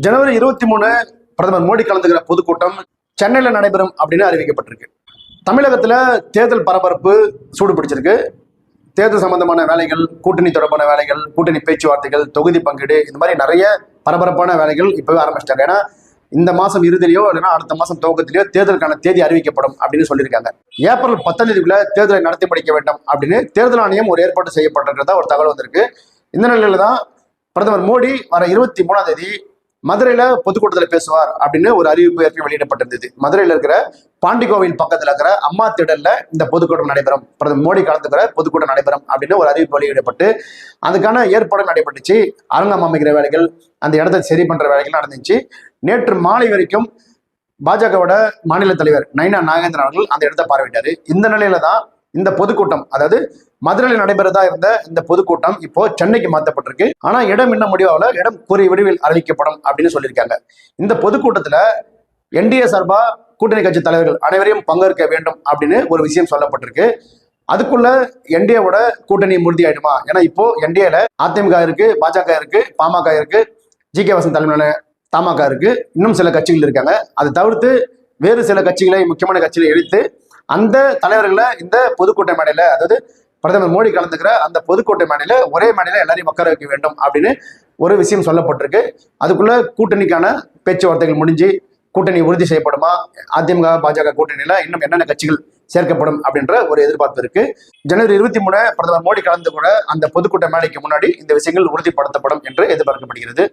ஜனவரி 23 பிரதமர் மோடி கலந்துகிற பொதுக்கூட்டம் சென்னையில் நடைபெறும் அப்படின்னு அறிவிக்கப்பட்டிருக்கு. தமிழகத்தில் தேர்தல் பரபரப்பு சூடு பிடிச்சிருக்கு. தேர்தல் சம்பந்தமான வேலைகள், கூட்டணி தொடர்பான வேலைகள், கூட்டணி பேச்சுவார்த்தைகள், தொகுதி பங்கீடு, இந்த மாதிரி நிறைய பரபரப்பான வேலைகள் இப்பவே ஆரம்பிச்சிட்டாங்க. ஏன்னா இந்த மாசம் இறுதியிலையோ இல்லைன்னா அடுத்த மாசம் துவக்கத்திலேயோ தேர்தலுக்கான தேதி அறிவிக்கப்படும் அப்படின்னு சொல்லியிருக்காங்க. ஏப்ரல் 10 தேர்தலை நடத்தி முடிக்க வேண்டும் அப்படின்னு தேர்தல் ஆணையம் ஒரு ஏற்பாடு செய்யப்பட்டிருக்கிறதா ஒரு தகவல் வந்திருக்கு. இந்த நிலையில தான் பிரதமர் மோடி வர 23 மதுரையில பொதுக்கூட்டத்தில் பேசுவார் அப்படின்னு ஒரு அறிவிப்பு ஏற்கனவே வெளியிடப்பட்டிருந்தது. மதுரையில் இருக்கிற பாண்டிகோவில் பக்கத்தில் இருக்கிற அம்மா திடல்ல இந்த பொதுக்கூட்டம் நடைபெறும், பிரதமர் மோடி கலந்துக்கிற பொதுக்கூட்டம் நடைபெறும் அப்படின்னு ஒரு அறிவிப்பு வெளியிடப்பட்டு அதுக்கான ஏற்பாடு நடைபெற்றுச்சு. அரங்கம் அமைக்கிற வேலைகள், அந்த இடத்தை சரி பண்ற வேலைகள் நடந்துச்சு. நேற்று மாலை வரைக்கும் பாஜகவோட மாநில தலைவர் நைனா நாகேந்திரன் அவர்கள் அந்த இடத்தை பார்வையிட்டாரு. இந்த நிலையில தான் இந்த பொதுக்கூட்டம், அதாவது மதுரையில் நடைபெறதா இருந்த இந்த பொதுக்கூட்டம் இப்போ சென்னைக்கு மாற்றப்பட்டிருக்கு. ஆனா இடம் இன்னும் முடிவாகல, இடம் கூறிய விடுவில் அறிவிக்கப்படும் அப்படின்னு சொல்லியிருக்காங்க. இந்த பொதுக்கூட்டத்துல என்டிஏ சார்பா கூட்டணி கட்சி தலைவர்கள் அனைவரையும் பங்கேற்க வேண்டும் அப்படின்னு ஒரு விஷயம் சொல்லப்பட்டிருக்கு. அதுக்குள்ள என்டிஏவோட கூட்டணி உறுதி ஆயிடுமா? ஏன்னா இப்போ என்டிஏல அதிமுக இருக்கு, பாஜக இருக்கு, பாமக இருக்கு, ஜி.கே. வாசன் தலைமையிலான தமாக இருக்கு, இன்னும் சில கட்சிகள் இருக்காங்க. அதை தவிர்த்து வேறு சில கட்சிகளை, முக்கியமான கட்சிகளை இழுத்து அந்த தலைவர்களை இந்த பொதுக்கூட்ட மேடையில, அதாவது பிரதமர் மோடி கலந்துக்கிற அந்த பொதுக்கூட்ட மேடையில ஒரே மேடையில எல்லாரையும் உட்கார வைக்க வேண்டும் அப்படின்னு ஒரு விஷயம் சொல்லப்பட்டிருக்கு. அதுக்குள்ள கூட்டணிக்கான பேச்சுவார்த்தைகள் முடிஞ்சு கூட்டணி உறுதி செய்யப்படுமா, அதிமுக பாஜக கூட்டணியில இன்னும் என்னென்ன கட்சிகள் சேர்க்கப்படும் அப்படின்ற ஒரு எதிர்பார்ப்பு இருக்கு. ஜனவரி 23 பிரதமர் மோடி கலந்து கூட அந்த பொதுக்கூட்ட மேடைக்கு முன்னாடி இந்த விஷயங்கள் உறுதிப்படுத்தப்படும் என்று எதிர்பார்க்கப்படுகிறது.